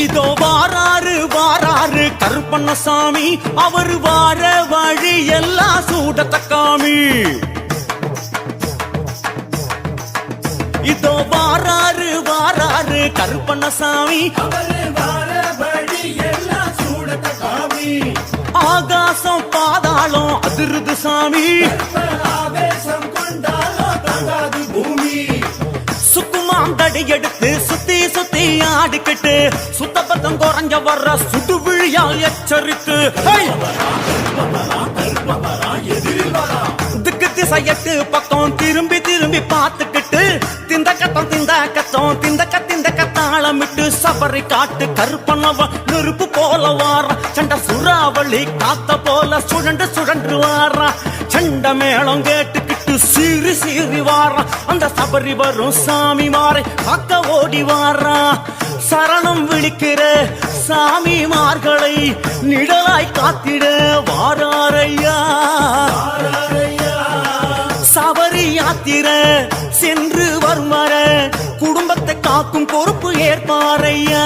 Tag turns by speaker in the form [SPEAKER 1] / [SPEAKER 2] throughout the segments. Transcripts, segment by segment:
[SPEAKER 1] இதோ வாராரு வாராரு கருப்பண்ணசாமி, அவர் வார வழி எல்லாம் சூடத்தக்காமி. இதோ வாராரு வாராரு கருப்பண்ணசாமி, அவர் வார வழி எல்லாம் சூடத்தக்காமி. ஆகாசம் பாதாளம் அதிருது சாமி, ஆவேசம் கொண்டாலும் தாங்காது பூமி. சுக்குமாந்தடி எடுத்து சுத்தி சுத்தி ஆடிக்கிட்டு சுத்தபத்தம் குறைஞ்ச வர்ற சுடு விழியால் எச்சரித்து திக்கு திசையட்டு பக்கம் திரும்பி திரும்பி பார்த்துக்கிட்டு திந்த கத்தாளமிட்டு சபரி காட்டு கருப்பண்ணவன் நெருப்பு போல வாரா. சண்ட சுறாவளி காத்த போல சுழண்டு சுழன்று வாரா. சண்ட மேளம் கேட்டுக்கிட்டு சீறி சீறி வாரா. அந்த சபரி வரும் சாமி மாறை காக்க ஓடி வாரா. சரணம் விழிக்கிற சாமிமார்களை நிழலாய் காத்திட வாராரையா. சபரி யாத்திர சென்று வரும் வர குடும்பத்தை காக்கும் பொறுப்பு ஏற்பாரையா.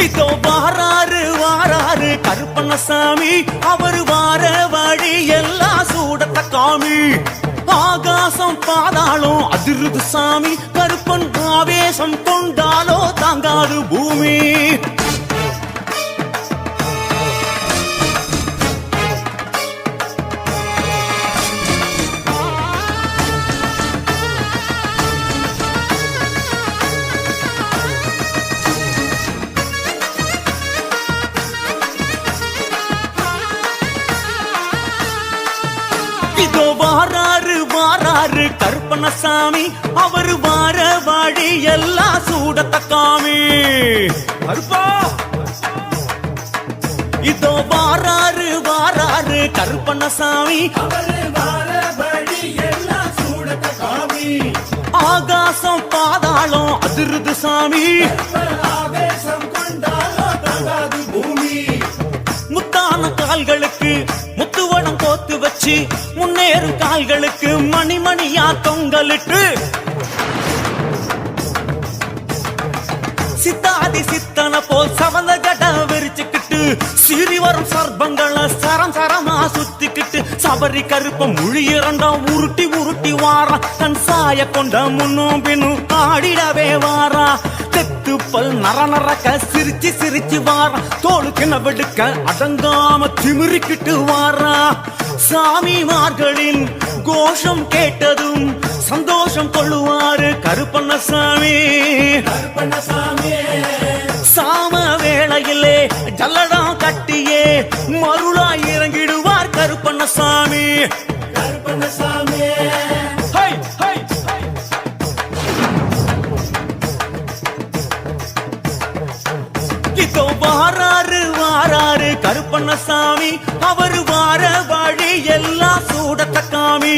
[SPEAKER 1] இதோ வாராரு வாராரு கருப்பண்ணசாமி, அவர் வார வழி எல்லாம் சூடத்தக்காமி. ஆகாசம் பாதாளம் அதிருது சாமி, கருப்பன் ஆவேசம் கொண்டாலோ தாங்காது பூமி. இதோ வாராரு வாராரு கருப்பண்ணசாமி, அவர் வார வழி எல்லாம் சூடத்தக்காமி. கருப்பா இதோ வாராரு வாராரு கருப்பண்ணசாமி, அவர் வார வழி எல்லாம் சூடத்தக்காமி. ஆகாசம் பாதாளம் அதிருது சாமி, ஆவேசம் கொண்டாலோ தாங்காது பூமி. முத்தான கால்களுக்கு முத்துவடம் கோத்து வச்சு முன்னேறும் கால்களுக்கு மணிமணியா தொங்கலிட்டு சித்தாதி சித்தன போல் சவந்த ஜட விரிச்சுக்கிட்டு சிறி வரும் சர்பங்களை சரம் சரமா சுத்திக்கிட்டு சபரி கருப்பம் மொழி இரண்டாம் உருட்டி உருட்டி வாரா. தன் சாய கொண்ட முன்னும் பின்னும் ஆடிடவே வாரா. தெத்துப்பல் நர நரக்க சிரிச்சு சிரிச்சு வாரா. தோளுக்கு வெடுக்க அடங்காம திமிரிக்கிட்டு வாரா. சாமிமார்களின் கோஷம் கேட்டதும் சந்தோஷம் கொள்ளுவாரு கருப்பண்ணசாமி. சாம வேளையிலே ஜல்லடம் கட்டியே மருளாய் இறங்கிடுவார் கருப்பண்ணசாமி. இதோ வாராரு வாராரு கருப்பண்ணசாமி, அவர் வார வழி எல்லாம் சூடத்தக்காமி.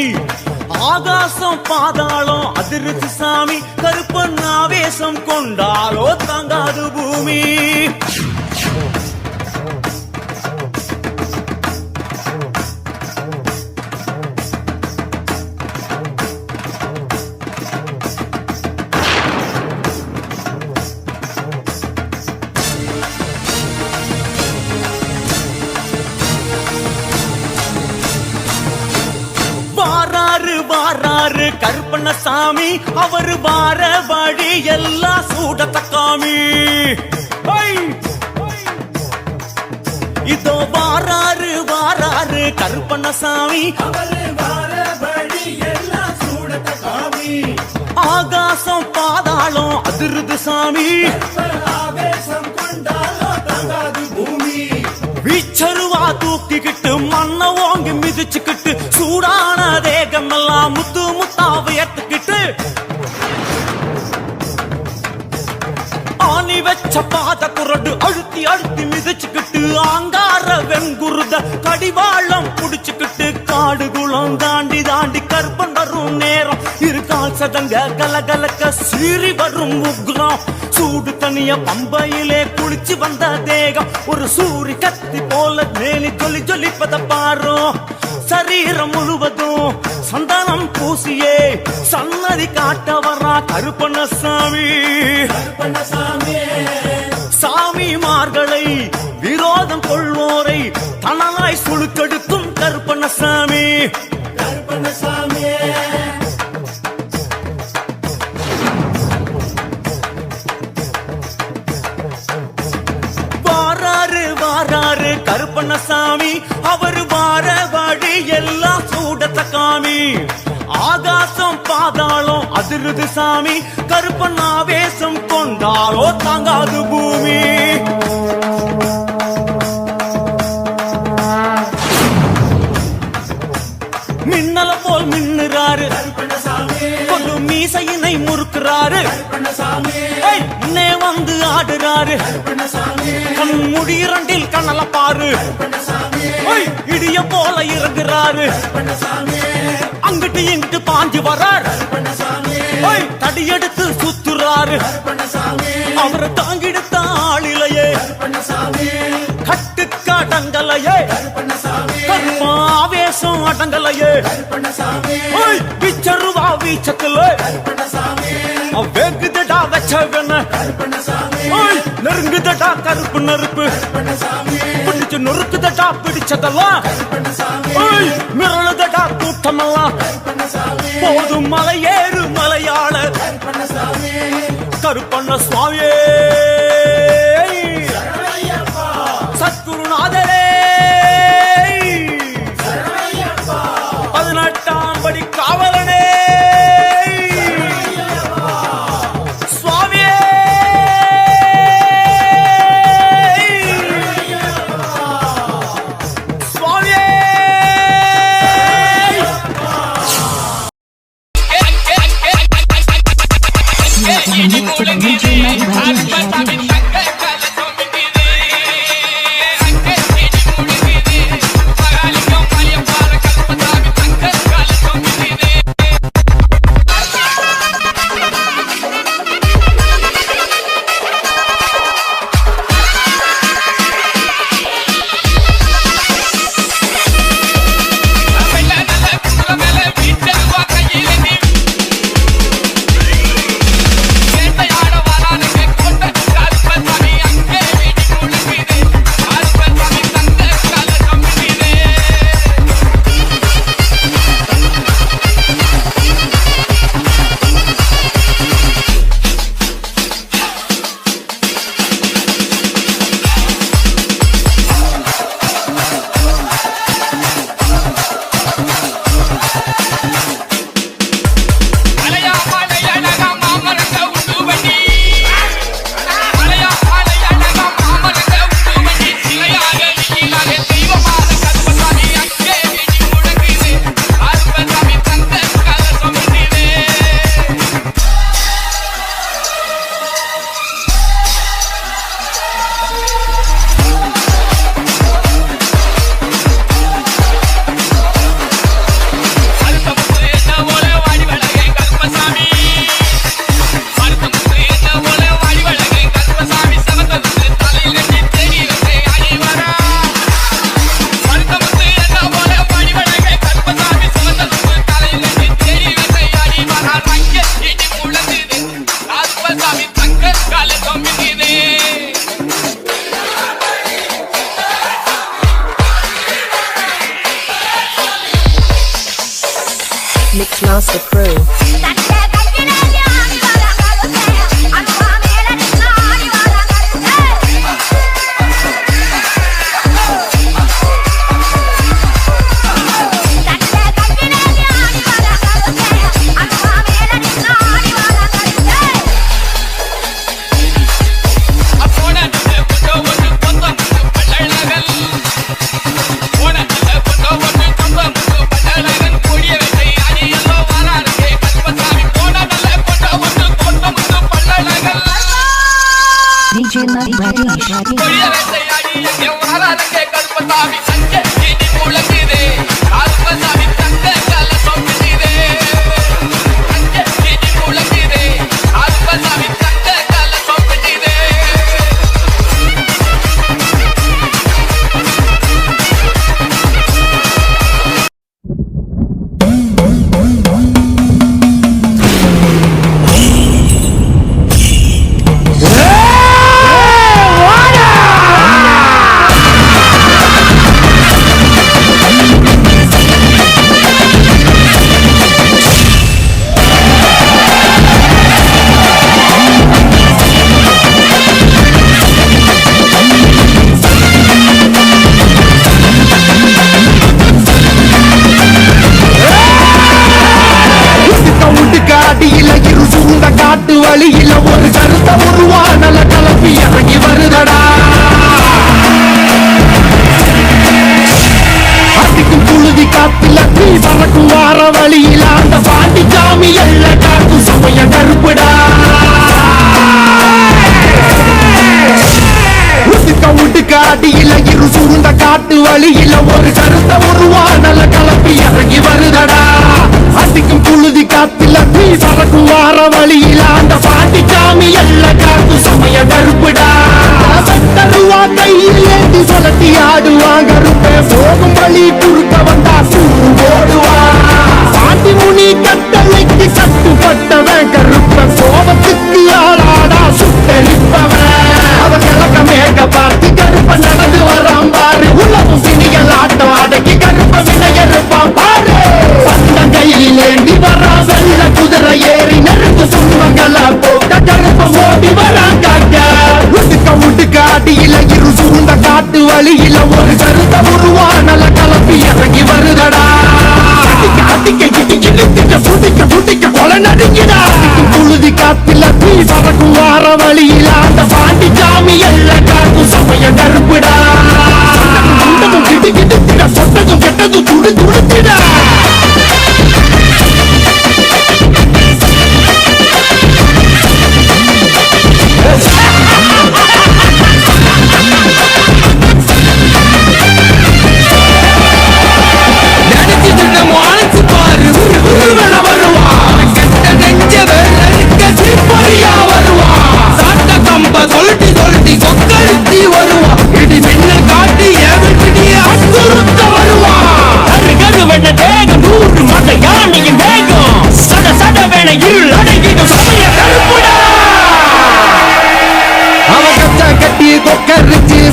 [SPEAKER 1] ஆகாசம் பாதாளம் அதிருது சாமி, கருப்பன் ஆவேசம் கொண்டாலோ தாங்காது பூமி. வாராரு கருப்பண்ணசாமி, அவர் வார வழி எல்லாம் சூடத்தக்காமி. இதோ வாராரு வாராரு கருப்பண்ணசாமி, அவர் வார வழி எல்லாம் சூடத்தக்காமி. ஆகாசம் பாதாளம் அதிருது சாமி, ஆவேசம் கொண்டாலோ தாங்காது பூமி. வீச்சருவா தூக்கிக்கிட்டு மண்ண ஓங்கி மிதிச்சுக்கிட்டு சூடான தேகம் எல்லாம் முத்து முத்தா உயர்த்துக்கிட்டு ஆணி வச்ச பாத குரடு அழுத்தி அழுத்தி மிதிச்சுக்கிட்டு ஆங்கார வெங்குருத கடிவாளம் புடிச்சுக்கிட்டு காடு குளம் தாண்டி தாண்டி கருப்பன் வரும் நேரம் இருக்கால் சதங்க கலகலக்க சீறி வரும் உக்ரம். சூடு தனிய பம்பையிலே குளிச்சு வந்த தேகம் ஒரு சூரி கத்தி போல மேலி ஜொலி ஜொலிப்பத பாரும். சரீரம் முழுவதும் சந்தனம் பூசியே சன்னதி காட்ட வர்றா கருப்பண்ணசாமி. சாமிமார்களை விரோதம் கொள்வோரை தனலாய் சுழுக்கெடுக்கும் கருப்பண்ணசாமி. வாராரு கருப்பண்ணசாமி, அவர் வார வழி எல்லாம் சூடத்த காமி. ஆகாசம் பாதாளம் அதிருது சாமி, கருப்பன் ஆவேசம் கொண்டாலோ தாங்காது பூமி. மின்னல போல் மின்னுறாரு கொல்லும் மீசையினை முறுக்குறாரு. முன்னே வந்து ஆடுறாரு கண் முடிரண்டில் கண்ணல பாரு. இடிய போல இறங்குறாரு அங்கிட்டு இங்கிட்டு பாஞ்சு வரார். தடியெடுத்து சுத்துறாரு அவரை தாங்கிடுத்த ஆளிலையே கட்டுக்க அடங்கலையே ஆவேசம் அடங்கலையே. பிச்சருவா வீச்சத்துல வெகுதடா வச்சவன நெருங்குதடா கருப்பு நெருப்பு பிடிச்சு நொறுக்குதடா பிடிச்சதெல்லாம் மிரளுதடா கூட்டமெல்லாம். போதும் மலையேறு மலையாள கருப்பண்ணசாமியே சத்குருநாதரே 18ஆம் படி காவலனே சுவாமியே. சுவாமியே
[SPEAKER 2] Mixmaster Crew.
[SPEAKER 3] வழியில ஒரு கருத்த உருவானல கலப்பி இறங்கி வருதடா அடிக்கும் புழுதி காத்துல தீ பறக்கும் வார வழியில அந்த பாட்டி சாமி எல்லாம் காத்து சமய கருப்புடா தருவா கையில் ஏந்தி சொல்லட்டி ஆடுவாங்க கருப்பே போகும் வழி குறுக்க வந்தா சூடு ஓடுவா பாட்டி முனி கட்டளைக்கு கட்டுப்பட்டவன் கருப்ப கோபத்துக்கு ஆளாடா சுட்டெரிப்பவன் அவன் கிழக்க மேக பார்த்து கருப்ப நடந்து வரான் பாரு உலகம் சினிகள் ஆட்டம் அடக்கி கருப்ப வினையறுப்பான் பாரு பந்தம் கையில் ஏந்தி வரா வெள்ள குதிரை ஏறி நெருங்கு துன்பங்கள போக்க கருப்ப ஓடி வரான் காக்க உடுக்க அடியில இரு சூழ்ந்த காட்டு வழியில ஒரு கருத்த உருவானல கலப்பி இறங்கி வருதடா புடிக்க கொலை நடுங்கிடா புழுதி காத்துல தீ பறக்கும் வார வழியில அந்த பாண்டி சாமி எல்லாம் காக்கும் சமய கருப்புடா சொட்டதும் கெட்டதும் துடு துடுத்திடா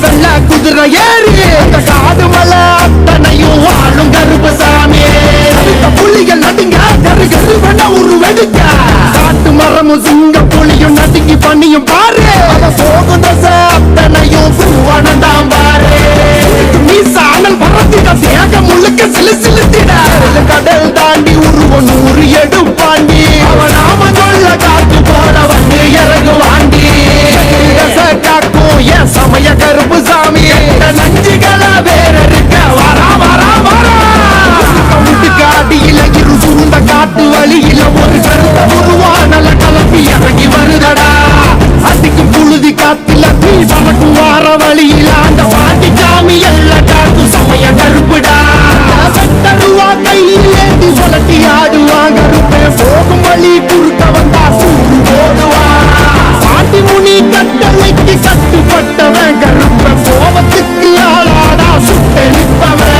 [SPEAKER 3] வெள்ள குதிரை ஏறி அந்த காடு மலை அத்தனையும் வாழும் கருப்பசாமி புலிகள் நடுங்க கரு கரு வேணா ஒரு வெடுக்க காட்டு மரமும் சிங்க புலியும் நடுங்கி பண்ணியும் பாரு அத போகும் தசை அத்தனையும் பூவனந்தான் பாரு நீ சாணல் பறத்திட தேகம் முழுக்க சிலு சிலுத்திட கடல் தாண்டி உருவம் 100 எடுப்பாண்டி அவன் நாம சொல்ல காத்து போட வந்து இறங்குவாண்டி காக்கும் என் சமய கருப்பு சாமி நஞ்சுகள வேற இருக்க வரா வரா வரா காட்டியில இரு சுருந்த காட்டு வழியில ஒரு கருத்த உருவானல கலப்பி இறங்கி வருதடா அடிக்கும் புழுதி காத்துல தீ பறக்கும் வார வழியில அந்த பாட்டி சாமி எல்லாம் காக்கும் சமய கருப்புடா தருவா கையில் ஏந்தி சொல்லட்டி ஆடுவாங்க கருப்பே போகும் வழி குறுக்க வந்தா சூடு ஓடுவா பாட்டி முனி கட்டளைக்கு கட்டுப்பட்டவன் கருப்ப கோபத்துக்கு ஆளாடா சுட்டெரிப்பவன்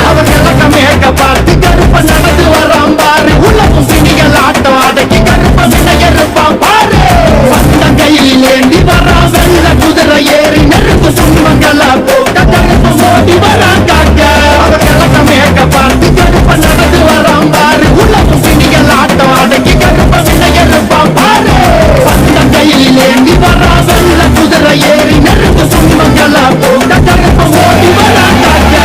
[SPEAKER 3] அவன் கிழக்க மேக பார்த்து கருப்ப நடந்து வரான் பாரு உலகம் சினிகள் ஆட்டம் அடக்கி கருப்ப வினையறுப்பான் பாரு பந்தம் கையில் ஏந்தி வரா வெள்ள குதிரை ஏறி நெருங்கு துன்பங்கள போக்க கருப்ப ஓடி வரான் காக்க அவன் கிழக்க மேக பார்த்து கருப்ப நடந்து வரான் பாரு உலகம் சினிகள் ஆட்டம் அடக்கி கருப்ப வினையறுப்பான் பாரு பந்தம் கையில் ஏந்தி வரா வெள்ள குதிரை ஏறி நெருங்கு துன்பங்கள போக்க கருப்ப ஓடி வரான் காக்க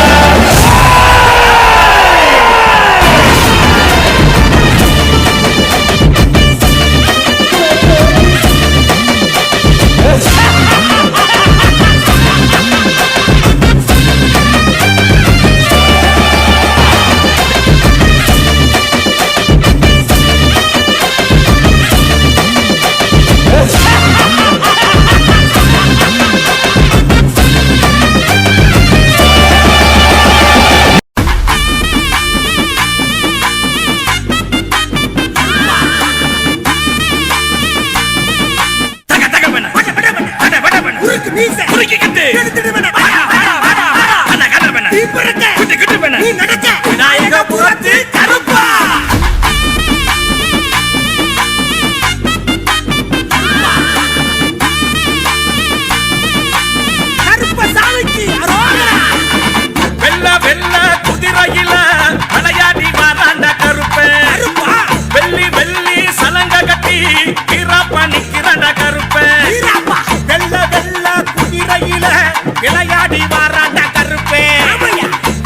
[SPEAKER 3] விளையாடி வாராண்ட கருப்பே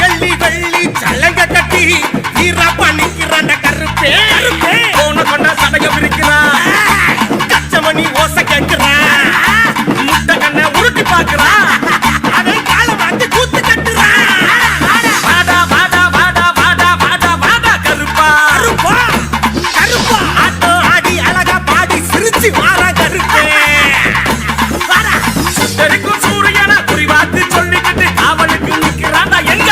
[SPEAKER 3] வெள்ளி வெள்ளி சலங்க கட்டி வீரப்பா நிக்கிறாண்ட கருப்பே போன கொண்ட சடகம் இருக்கிறான் கச்சமணி ஓசை கேட்கிறான் முட்டை கண்ண உருட்டி பாக்குறான் அதை கால மாத்தி கூத்து கட்டுறான் வாடா வாடா வாடா வாடா வாடா வாடா கருப்பா கருப்பா கருப்பா ஆட்டம் ஆடி அழகா பாடி சிரிச்சு வாரா கருப்பே சூரியனை குறிவாத்து சொல்லிக்கிட்டு காவலுக்கு நிற்கிறான் எங்க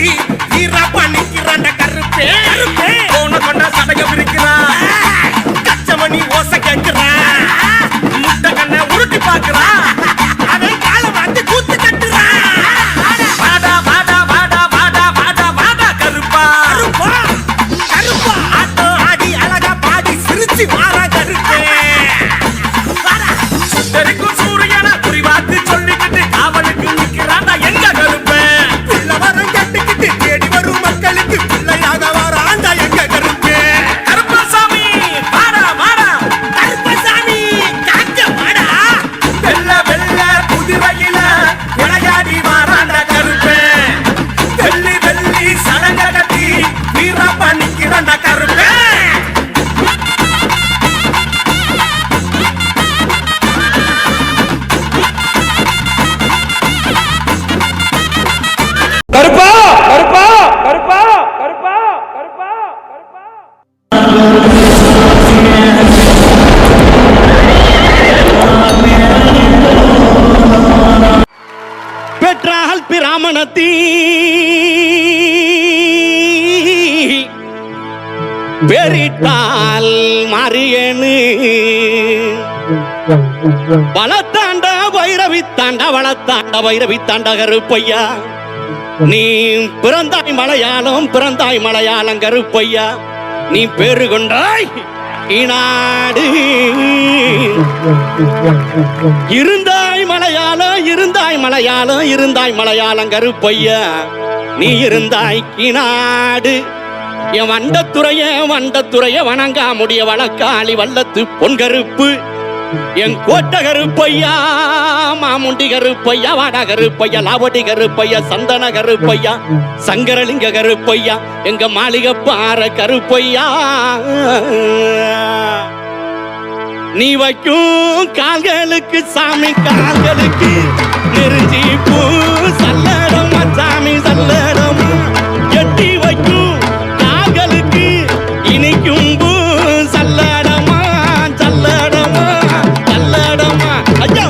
[SPEAKER 4] வீரா பண்ணிக்கிறாண்ட கருப்பே போன கொண்ட சடைய விரிக்கிறான் கச்சமணி ஓசை கேட்கிறான் முட்டை கண்ணை உருட்டி பாக்குறான் அவன் காலை மாத்தி கூத்து கட்டுறான் வாடா வாடா வாடா வாடா வாடா வாடா கருப்பா கருப்பா கருப்பா ஆட்டம் ஆடி அழகா பாடி சிரிச்சு வாரா கருப்பே சுத்தரிக்கும் சூரியனை குறிவாத்து சொல்லிக்கிட்டு காவலுக்கு நிக்கிறாண்டா எங்க கருப்பேன் பிள்ளவரம் கட்டிக்கிட்டு தேடி வரும் மக்களுக்கு பிள்ளையாக வாராண்டா எங்க கருப்பே கருப்பசாமி வாடா வாடா கருப்பசாமி காக்க வாடா வெள்ள வெள்ள குதிரையில விளையாடி வாராண்டா கருப்பே வெள்ளி வெள்ளி சலங்க கட்டி வீரப்பா நிக்கிறாண்டா கருப்பே
[SPEAKER 5] கருப்பா கருப்பா கருப்பா கருப்பா கருப்பா கருப்பா
[SPEAKER 1] பெற்றால் பிராமணத்தீ பெரிட்டால் மாறியனு வளத்தாண்ட வைரவித்தாண்ட வளத்தாண்ட வைரவித்தாண்ட கருப்பையா நீ பிறந்தாய் மலையாளம் கருப்பையா நீ பேரு கொண்டாய் இநாடு இருந்தாய் மலையாளம் கருப்பையா நீ இருந்தாய் கிநாடு என் வண்டத்துறைய வணங்கா முடிய வழக்காளி வல்லத்து பொன்கருப்பு என் கோட்ட கருப்பையா மாமுண்டி கருப்பையா வாடா கருப்பையா லாவடி கருப்பையா சந்தன கருப்பையா சங்கரலிங்க கருப்பையா எங்க மாளிகை பாற கருப்பையா நீ வைக்கும் கால்களுக்கு சாமி கால்களுக்கு நெருஞ்சி பூ சல்லடமா சாமி சல்லடமா எட்டி வைக்கும் கால்களுக்கு இனிக்கும் பூ சல்லடமா சல்லடமா சல்லடமா ஐயா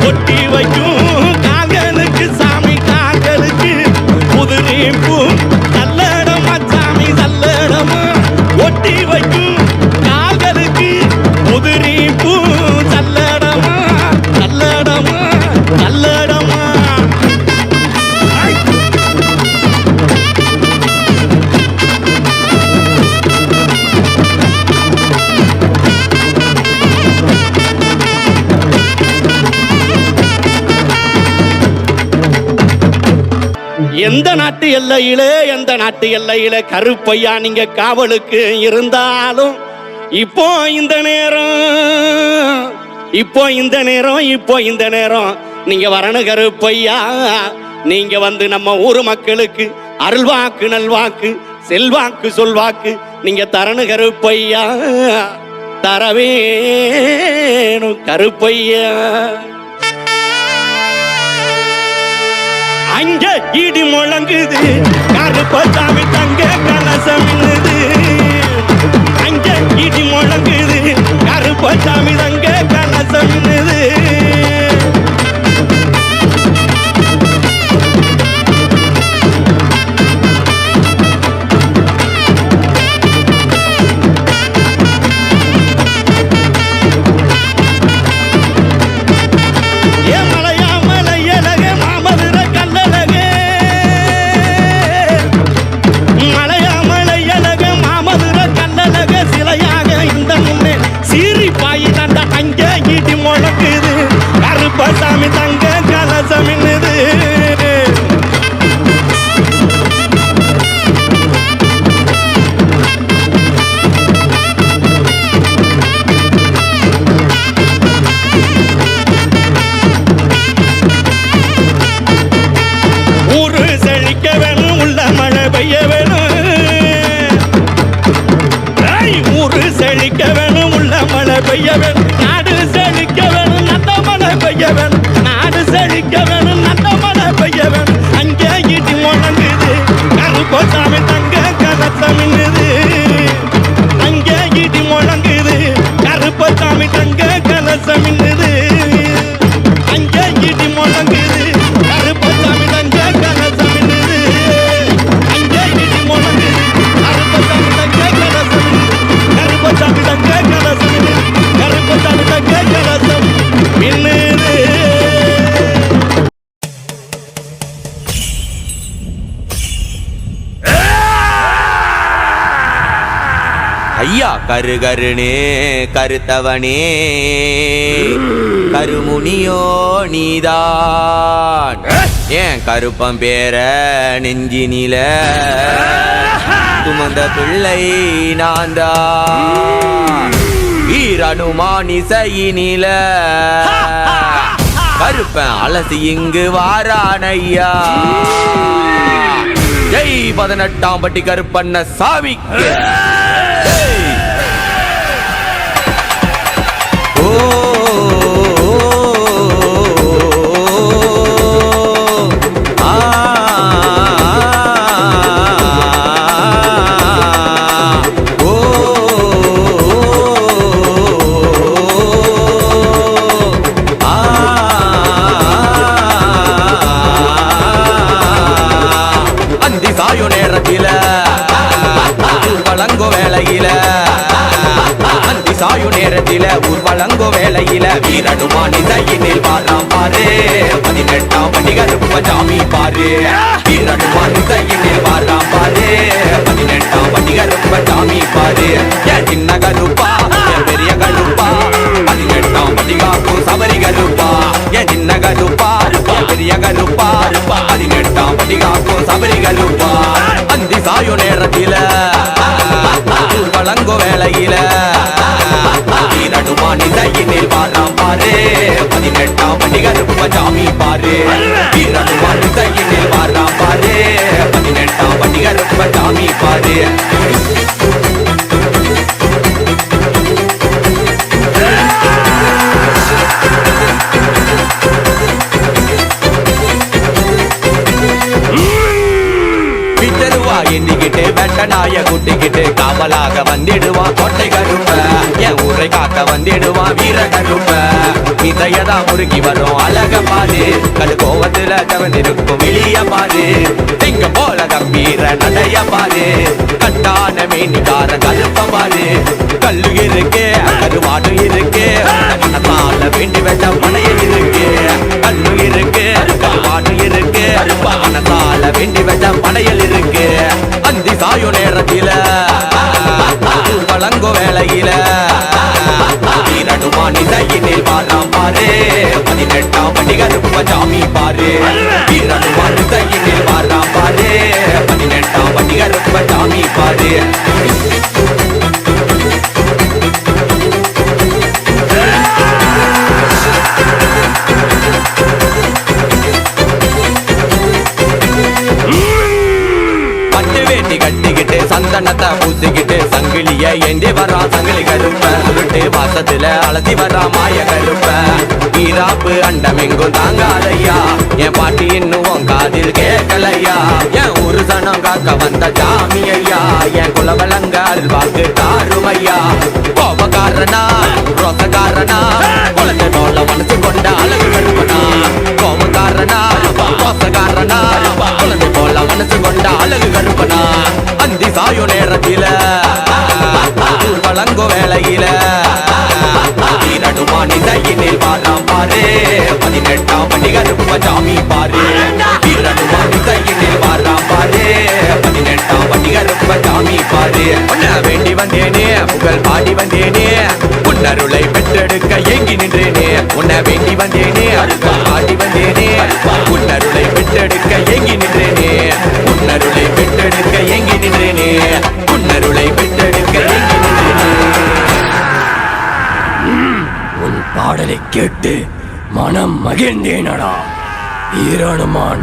[SPEAKER 1] ஒட்டி வைக்கும் கால்களுக்கு சாமி கால்களுக்கு புதுரி பூ சல்லடமா சாமி சல்லடமா ஒட்டி வைக்கும் கால்களுக்கு புதுரி பூ சல்லடமா சல்லடமா சல்லடமா எந்த நாட்டு எல்லையிலே கருப்பையா நீங்க காவலுக்கு இருந்தாலும் இப்போ இந்த நேரம் நீங்க வரணும் கருப்பையா நீங்க வந்து நம்ம ஊர் மக்களுக்கு அருள்வாக்கு நல்வாக்கு செல்வாக்கு சொல்வாக்கு நீங்க தரணும் கருப்பையா தரவேணும் கருப்பையா அங்க இடி முழங்குது கருப்பசாமி தங்க கலசம் அங்க இடி முழங்குது கருப்பசாமி தங்க கலசம் சாமி தங்க கலசம் ஊரு செழிக்க வேணும் உள்ள மழை பெய்ய வேணும் ஊரு செழிக்க வேணும் உள்ள மழை பெய்ய வேணும் நாடு செழிக்க வேணும் நல்ல மழை பெய்ய வேணும் நாடு செழிக்க வேணும் நல்ல மழை பெய்ய வேணும் அங்கே இடி முழங்குது கருப்பசாமி தங்க கலசம் அங்கே இடி முழங்குது கருப்பசாமி தங்க கலசம் அங்கே இடி முழங்குது கருப்பசாமி
[SPEAKER 6] ஐயா கருகருனே கருத்தவனே கருமுனியோ நீதான் ஏன் கருப்பம் பேர நெஞ்சினில சுமந்த பிள்ளை நான்தான் வீரனுமானிசையினில கருப்பன் அலசி இங்கு வாரானையா ஜெய் 18ஆம் பட்டி கருப்பண்ண சாமிக்கு ஊர்வலங்கோ வேளையில வீரனுமானிசையினில் வாராம் பாரு 18ஆம் பட்டி கருப்ப சாமி பாரு வீரனுமானிசையினில் வாராம் பாரு 18ஆம் பட்டி கருப்ப சாமி பாரு என் சின்ன கருப்பா என் பெரிய கருப்பா 18ஆம் பட்டி காக்கும் சபரி கருப்பா என் சின்ன கருப்பா என் பெரிய கருப்பா 18ஆம் பட்டி காக்கும் சபரி கருப்பா அந்தி சாயோ நேரத்தில ஊர்வலங்கோ வேளையில வீரனுமானிசையினில் வாராம் பாரு 18ஆம் பட்டி கருப்ப சாமி பாரு வீரனுமானிசையினில் வாராம் பாரு 18ஆம் பட்டி கருப்ப சாமி பாரு எண்ணிக்கிட்டு வெட்டனாய குட்டிக்கிட்டு காவலாக வந்திடுவான் கோட்டை கருப்ப என் ஊரை காக்க வந்திடுவான் வீர கருப்ப இதையதா முறுக்கி வரும் அழக பாரு கடு கோவத்துல தவந்திருக்கும் வெளிய பாரு திங்க போல கம்பீர நடைய பாரு கட்டான மீனிக்கார கருப்ப பாரு கல்லு இருக்கு கருவாடு இருக்கு மனசால வேண்டி வச்ச பனைய இருக்கு கல்லு இருக்கு கருவாடு இருக்கு மனசால வேண்டி வச்ச பனையல் இருக்கு அந்தி சாயோ நேரத்தில ஊர்வலங்கோ வேளையில வீரனுமானிசையினில் வாராம் பாரு 18ஆம் பட்டி கருப்ப சாமி பாரு வீரனுமானிசையினில் வாராம் பாரு 18ஆம் பட்டி கருப்ப சாமி பாரு சந்தனத்தை பூசிக்கிட்டு சங்கிலிய ஏந்தி வரா சங்கிலி கருப்ப சுருட்டு வாசத்துல அலசி வரா மாய கருப்ப ஈராப்பு அண்டமெங்கும் தாங்காதையா என் பாட்டி இன்னும் காதில் கேட்கலையா என் ஒரு சனம் காக்க வந்த சாமி ஐயா என் குலவலங்கால் வாக்கு தாருமையா கோபக்காரனா ரோசக்காரனா குழந்தை போல மனசு கொண்ட அழகு கருப்பனா கோபக்காரனா ரோசக்காரனா குழந்தை போல மனசு கொண்ட அழகு கருப்பனா அந்தி சாயோ நேரத்தில ஊர்வலங்கோ வேளையில வீரனுமானிசையினில் வாராம் பாரு 18ஆம் பட்டி கருப்ப சாமி பாரு வீரனுமானிசையினில் வாராம் பாரு 18ஆம் பட்டி கருப்ப சாமி பாரு உன்னை வேண்டி வந்தேனே புகழ் பாடி வந்தேனே உன்னருளை பெற்றெடுக்க ஏங்கி நின்றேனே உன்னை வேண்டி வந்தேனே புகழ் பாடி வந்தேனே உன்னருளை பெற்றெடுக்க ஏங்கி நின்றேனே உன்னருளை பெற்றெடுக்க ஏங்கி நின்றேனே உன்னருளை பெற்றெடுக்க ஏங்கி நின்றேனே
[SPEAKER 7] உன் பாடலை கேட்டு மனம் மகிழ்ந்தேனடா ஈரானுமான்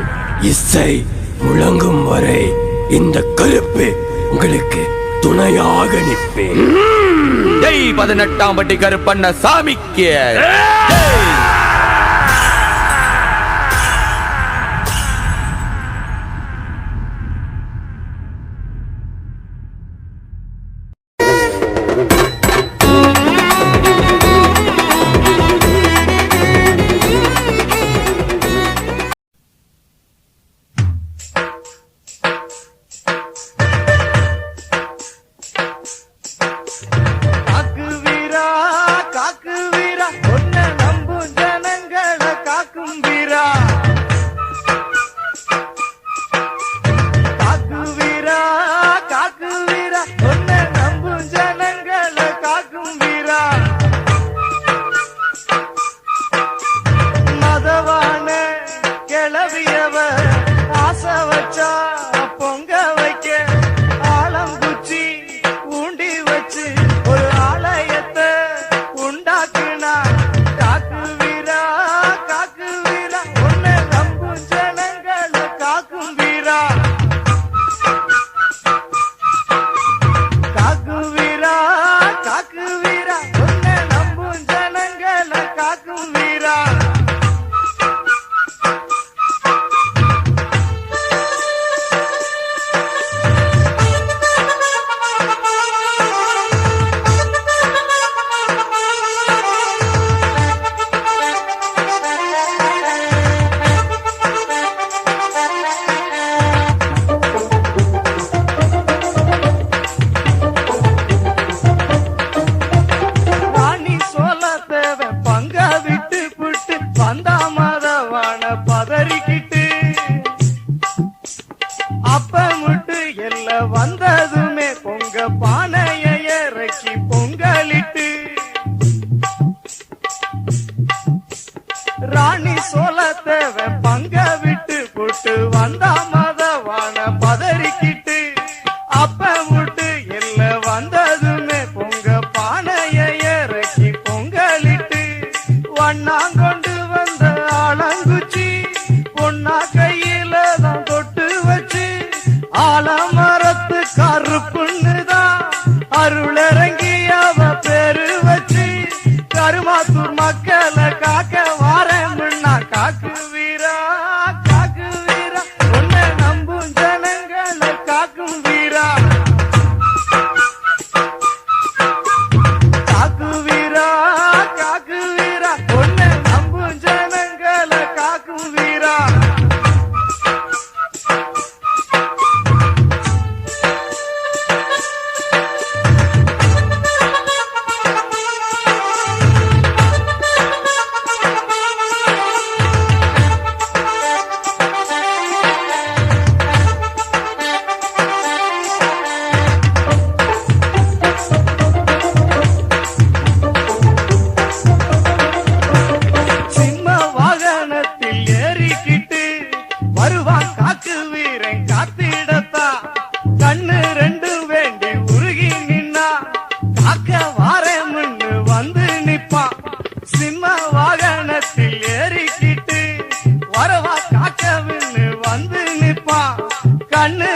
[SPEAKER 7] இசை முழங்கும் வரை இந்த கருப்பு உங்களுக்கு துணையாக நிற்பேன்
[SPEAKER 6] ஜெய் 18ஆம் பட்டி கருப்பண்ண சாமிக்கு
[SPEAKER 3] காக்கு வீரா ஒன்ன நம்ப வந்ததுமே பொங்க பானைய இறக்கி பொங்கலிட்டு ராணி சோளத்தேவ பங்க விட்டு போட்டு வந்தா மதவான பதறிக்கிட்டு அப்ப விட்டு இல்ல வந்ததுமே பொங்க பானைய இறக்கி பொங்கலிட்டு வண்ணாங்கொண்டு வந்த ஆலங்குச்சி பொன்னா கையில தான் தொட்டு வச்சு ஆலமரத்து கருப்புன்னுதான் அருளரங்கி அவ பேரு வச்சு கருமாத்தூர் மக்களை காக்க வாரம்னா காக்கு வீரா உன்னை நம்பும் ஜனங்களை காக்கும் வீரா காக்கு வீரா உன்னை நம்பும் ஜனங்களை காக்கும் வீரா சிம்ம வாகனத்தில் ஏறிக்கிட்டு வருவான் காக்கு வீரன் காத்திடத்தா கண்ணு ரெண்டு வேண்டி உருகி நின்னா காக்க வாரம்னு வந்து நிப்பான் சிம்ம வாகனத்தில் ஏறிக்கிட்டு வரவா காக்கவின்னு வந்து நிப்பான் கண்ணு